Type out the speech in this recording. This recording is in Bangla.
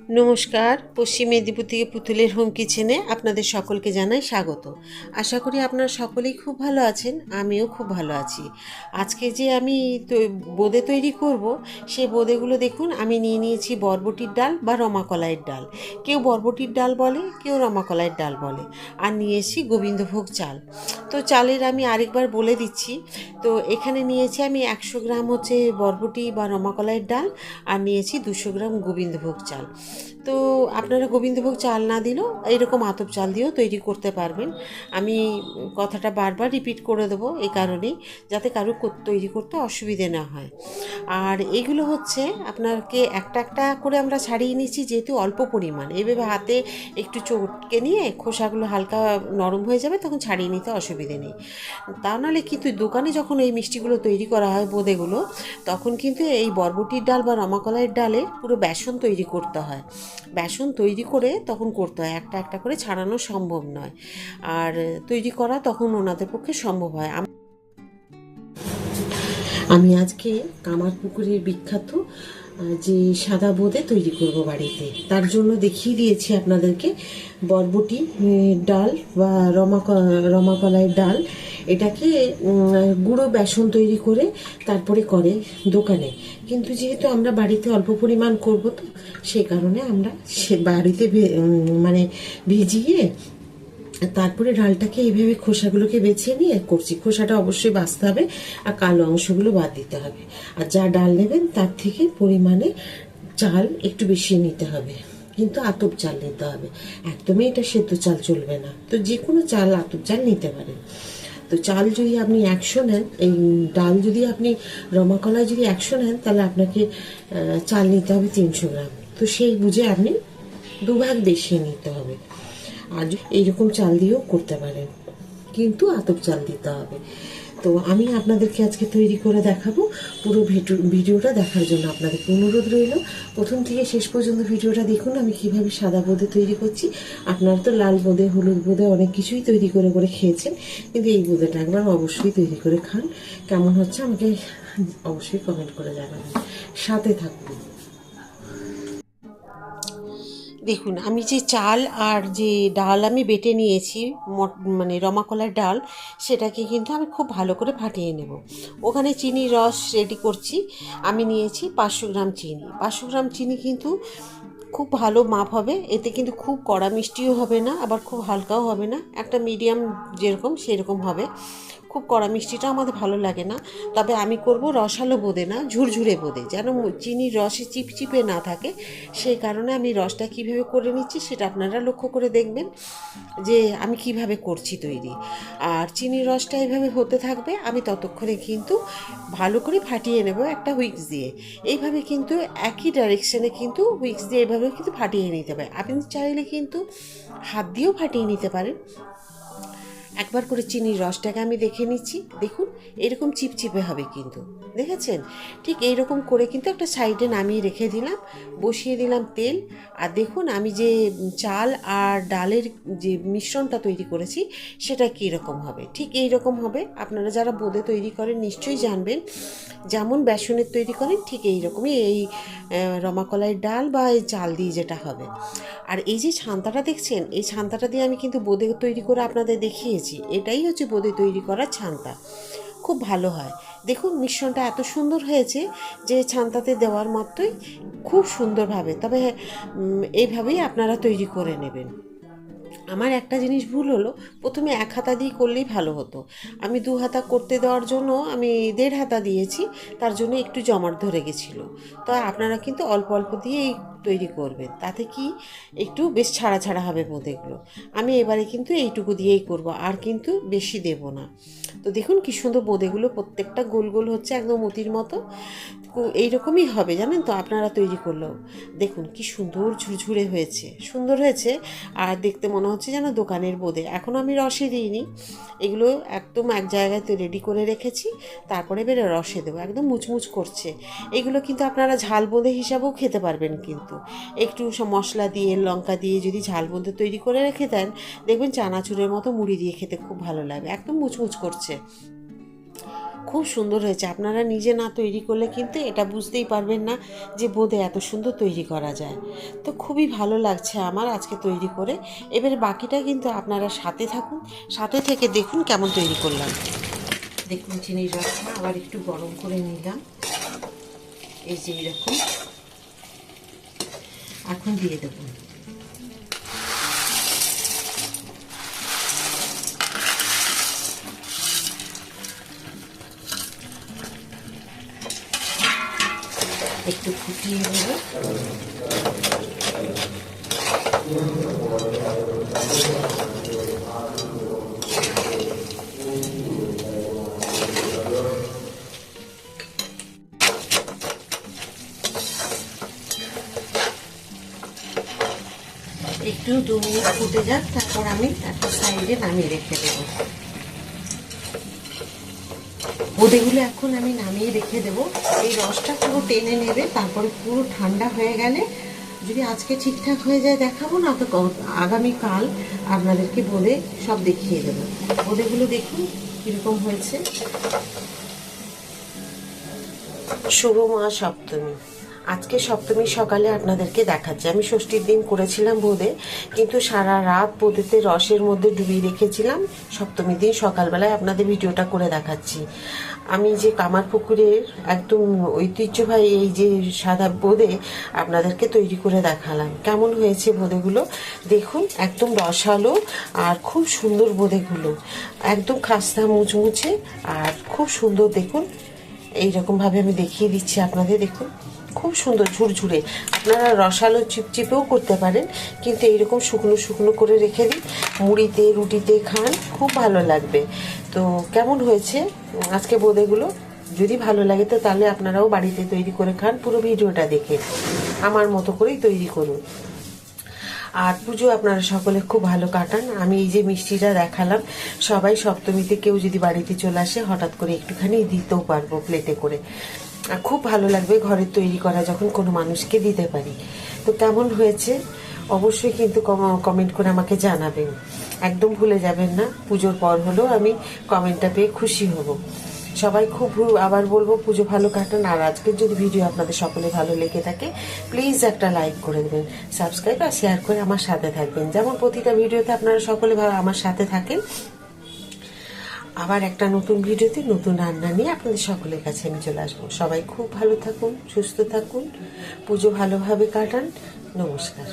নমস্কার, পশ্চিম মেদিনীপুর থেকে পুতুলের হোম কিচেনে আপনাদের সকলকে জানাই স্বাগত। আশা করি আপনারা সকলেই খুব ভালো আছেন, আমিও খুব ভালো আছি। আজকে যে আমি বোঁদে তৈরি করব, সেই বোঁদেগুলো দেখুন আমি নিয়ে নিয়েছি বরবটির ডাল বা রমাকলাইয়ের ডাল। কেউ বরবটির ডাল বলে, কেউ রমাকলাইয়ের ডাল বলে। আর নিয়েছি গোবিন্দভোগ চাল। তো চালের আমি আরেকবার বলে দিচ্ছি। তো এখানে নিয়েছি আমি 100 গ্রাম হচ্ছে বরবটি বা রমাকলাইয়ের ডাল, আর নিয়েছি 200 গ্রাম গোবিন্দভোগ চাল। তো আপনারা গোবিন্দভোগ চাল না দিলেও এইরকম আতপ চাল দিয়েও তৈরি করতে পারবেন। আমি কথাটা বারবার রিপিট করে দেবো এই কারণেই, যাতে কারো তৈরি করতে অসুবিধে না হয়। আর এগুলো হচ্ছে আপনাকে একটা একটা করে আমরা ছাড়িয়ে নিচ্ছি, যেহেতু অল্প পরিমাণ। এইভাবে হাতে একটু চটকে নিয়ে খোসাগুলো হালকা নরম হয়ে যাবে, তখন ছাড়িয়ে নিতে অসুবিধে নেই। তা নাহলে কিন্তু দোকানে যখন এই মিষ্টিগুলো তৈরি করা হয় বোঁদেগুলো, তখন কিন্তু এই বরবটির ডাল বা রমাকলাইয়ের ডালে পুরো বেসন তৈরি করতে হয়। বেসন তৈরি করে তখন করতে হয়, একটা একটা করে ছাড়ানো সম্ভব নয়। আর তৈরি করা তখন ওনাদের পক্ষে সম্ভব হয়। আমি আজকে কামারপুকুরের বিখ্যাত যে সাদা বোঁদে তৈরি করব বাড়িতে, তার জন্য দেখিয়ে দিয়েছি আপনাদেরকে বরবটি ডাল বা রমাকলাইয়ের ডাল। এটাকে গুঁড়ো বেসন তৈরি করে তারপরে করে দোকানে, কিন্তু যেহেতু আমরা বাড়িতে অল্প পরিমাণ করব, তো সেই কারণে আমরা সে বাড়িতে মানে ভিজিয়ে তারপরে ডালটাকে এইভাবে খোসাগুলোকে বেছে নিয়ে করছি। খোসাটা অবশ্যই বাছতে হবে, আর কালো অংশগুলো বাদ দিতে হবে। আর যা ডাল নেবেন তার থেকে পরিমাণে চাল একটু বেশি নিতে হবে, কিন্তু আতপ চাল নিতে হবে। একদমই এটা সেদ্ধ চাল চলবে না। তো যে কোনো চাল আতপ চাল নিতে পারেন। তো চাল যদি আপনি 100 নেন, এই ডাল যদি আপনি রমাকলা যদি 100 নেন, তাহলে আপনাকে চাল নিতে হবে 300 গ্রাম। তো সেই বুঝে আপনি দুভাগ বেশি নিতে হবে। আর এইরকম চাল দিয়েও করতে পারেন, কিন্তু আতপ চাল দিতে হবে। তো আমি আপনাদেরকে আজকে তৈরি করে দেখাবো। পুরো ভিডিওটা দেখার জন্য আপনাদেরকে অনুরোধ রইল, প্রথম থেকে শেষ পর্যন্ত ভিডিওটা দেখুন আমি কিভাবে সাদা বোঁদে তৈরি করছি। আপনারা তো লাল বোঁদে, হলুদ বোঁদে অনেক কিছুই তৈরি করে করে খেয়েছেন, কিন্তু এই বোঁদেটা একবার অবশ্যই তৈরি করে খান। কেমন হচ্ছে আমাকে অবশ্যই কমেন্ট করে জানাবেন, সাথে থাকুন। দেখুন আমি যে চাল আর যে ডাল আমি বেটে নিয়েছি, মানে রমাকলার ডাল, সেটাকে কিন্তু আমি খুব ভালো করে ফাটিয়ে নেব। ওখানে চিনির রস রেডি করছি। আমি নিয়েছি 500 গ্রাম চিনি। 500 গ্রাম চিনি কিন্তু খুব ভালো মাপ হবে। এতে কিন্তু খুব কড়া মিষ্টিও হবে না, আবার খুব হালকাও হবে না, একটা মিডিয়াম যেরকম সেরকম হবে। খুব কড়া মিষ্টিটা আমাদের ভালো লাগে না। তবে আমি করব রসালো বোঁদে না, ঝুরঝুরে বোঁদে, যেন চিনির রসে চিপচিপে না থাকে। সেই কারণে আমি রসটা কীভাবে করে নিচ্ছি সেটা আপনারা লক্ষ্য করে দেখবেন যে আমি কিভাবে করছি তৈরি। আর চিনির রসটা এইভাবে হতে থাকবে, আমি ততক্ষণে কিন্তু ভালো করে ফাটিয়ে নেব একটা হুইক্স দিয়ে। এইভাবে কিন্তু একই ডাইরেকশানে কিন্তু হুইক্স দিয়ে এইভাবে কিন্তু ফাটিয়ে নিতে হবে। আপনি চাইলে কিন্তু হাত দিয়েও ফাটিয়ে নিতে পারেন। একবার করে চিনির রসটাকে আমি দেখে নিচ্ছি। দেখুন এরকম চিপচিপে হবে, কিন্তু দেখেছেন? ঠিক এইরকম করে কিন্তু একটা সাইডে নামিয়ে রেখে দিলাম, বসিয়ে দিলাম তেল। আর দেখুন আমি যে চাল আর ডালের যে মিশ্রণটা তৈরি করেছি, সেটা কীরকম হবে। ঠিক এই রকম হবে। আপনারা যারা বোঁদে তৈরি করেন নিশ্চয়ই জানবেন, যেমন বেসনের তৈরি করেন ঠিক এই রকমই এই রমাকলাইয়ের ডাল বা এই চাল দিয়ে যেটা হবে। আর এই যে ছান্তাটা দেখছেন, এই ছান্তাটা দিয়ে আমি কিন্তু বোঁদে তৈরি করে আপনাদের দেখিয়েছি। এটাই হচ্ছে বোঁদে তৈরি করার ছান্তা, খুব ভালো হয়। দেখুন মিশ্রণটা এত সুন্দর হয়েছে যে ছান্তাতে দেওয়ার মতোই খুব সুন্দরভাবে। তবে এইভাবেই আপনারা তৈরি করে নেবেন। আমার একটা জিনিস ভুল হলো, প্রথমে 1 হাতা দিয়ে করলেই ভালো হতো। আমি 2 হাতা করতে দেওয়ার জন্য আমি 1.5 হাতা দিয়েছি, তার জন্য একটু জমাট ধরে গেছিলো। তো আপনারা কিন্তু অল্প অল্প দিয়েই তৈরি করবেন, তাতে কি একটু বেশ ছাড়া ছাড়া হবে বোঁদেগুলো। আমি এবারে কিন্তু এইটুকু দিয়েই করব, আর কিন্তু বেশি দেব না। তো দেখুন কি সুন্দর বোঁদেগুলো প্রত্যেকটা গোল গোল হচ্ছে, একদম মতির মতো। এইরকমই হবে জানেন তো আপনারা তৈরি করলেও। দেখুন কি সুন্দর ঝুরঝুরে হয়েছে, সুন্দর হয়েছে। আর দেখতে মনে হচ্ছে যেন দোকানের বোঁদে। এখনও আমি রসে দিইনি, এগুলো একদম এক জায়গায় তো রেডি করে রেখেছি, তারপরে বেরে রসে দেবো। একদম মুচমুচ করছে। এগুলো কিন্তু আপনারা ঝাল বোঁদে হিসাবেও খেতে পারবেন, কিন্তু একটু সব মশলা দিয়ে লঙ্কা দিয়ে যদি ঝাল বোঁদে তৈরি করে রেখে দেন, দেখবেন চানাচুরের মতো মুড়ি দিয়ে খেতে খুব ভালো লাগবে। একদম মুচমুচ করছে, খুব সুন্দর হয়েছে। আপনারা নিজে না তৈরি করলে কিন্তু এটা বুঝতেই পারবেন না যে বোঁদে এত সুন্দর তৈরি করা যায়। তো খুবই ভালো লাগছে আমার আজকে তৈরি করে। এবারে বাকিটা কিন্তু আপনারা সাথে থাকুন, সাথে থেকে দেখুন কেমন তৈরি করলাম। দেখুন চিনির রসটা আবার একটু গরম করে নিলাম, এই যে এইরকম। এখন দিয়ে দেবো একটু ফুটিয়ে নেব। একটু 2 মিনিট ফুটে যাক, তারপর আমি একটা সাইডে নামিয়ে রেখে দেবো। বোঁদেগুলো এখন আমি নামিয়ে রেখে দেবো। এই রসটা পুরো টেনে নেবে, তারপরে পুরো ঠান্ডা হয়ে গেলে যদি আজকে ঠিকঠাক হয়ে যায় দেখাবো, না তো আগামীকাল আপনাদেরকে বোঁদে সব দেখিয়ে দেবো। বোঁদেগুলো দেখুন কীরকম হয়েছে। শুভ মা সপ্তমী, আজকে সপ্তমীর সকালে আপনাদেরকে দেখাচ্ছি। আমি ষষ্ঠীর দিন করেছিলাম বোঁদে, কিন্তু সারা রাত বোঁদেতে রসের মধ্যে ডুবিয়ে রেখেছিলাম। সপ্তমীর দিন সকালবেলায় আপনাদের ভিডিওটা করে দেখাচ্ছি। আমি যে কামারপুকুরের একদম ঐতিহ্যবাহী এই যে সাদা বোঁদে আপনাদেরকে তৈরি করে দেখালাম। কেমন হয়েছে বোঁদেগুলো দেখুন, একদম রসালো আর খুব সুন্দর বোঁদেগুলো, একদম খাস্তা মুচমুচে আর খুব সুন্দর। দেখুন এইরকমভাবে আমি দেখিয়ে দিচ্ছি আপনাদের, দেখুন খুব সুন্দর ঝুরঝুরে। আপনারা রসালো চিপচিপেও করতে পারেন, কিন্তু এইরকম শুকনো শুকনো করে রেখে দিন, মুড়িতে রুটিতে খান, খুব ভালো লাগবে। তো কেমন হয়েছে আজকে বোঁদেগুলো? যদি ভালো লাগে তো তাহলে আপনারাও বাড়িতে তৈরি করে খান। পুরো ভিডিওটা দেখে আমার মতো করেই তৈরি করুন। আর পুজো আপনারা সকলে খুব ভালো কাটান। আমি এই যে মিষ্টিটা দেখালাম, সবাই সপ্তমীতে কেউ যদি বাড়িতে চলে আসে হঠাৎ করে একটুখানি দিতেও পারবো প্লেটে করে। আর খুব ভালো লাগবে ঘরের তৈরি করা যখন কোনো মানুষকে দিতে পারি। তো কেমন হয়েছে অবশ্যই কিন্তু কমেন্ট করে আমাকে জানাবেন, একদম ভুলে যাবেন না। পুজোর পর হলেও আমি কমেন্টটা পেয়ে খুশি হব। সবাই খুব আবার বলবো পুজো ভালো কাটান। আর আজকের যদি ভিডিও আপনাদের সকলে ভালো লেগে থাকে প্লিজ একটা লাইক করে দেবেন, সাবস্ক্রাইব আর শেয়ার করে আমার সাথে থাকবেন। যেমন প্রতিটা ভিডিওতে আপনারা সকলে আমার সাথে থাকেন। আবার একটা নতুন ভিডিওতে নতুন রান্না নিয়ে আপনাদের সকলের কাছে আমি চলে আসবো। সবাই খুব ভালো থাকুন, সুস্থ থাকুন, পুজো ভালোভাবে কাটান। নমস্কার।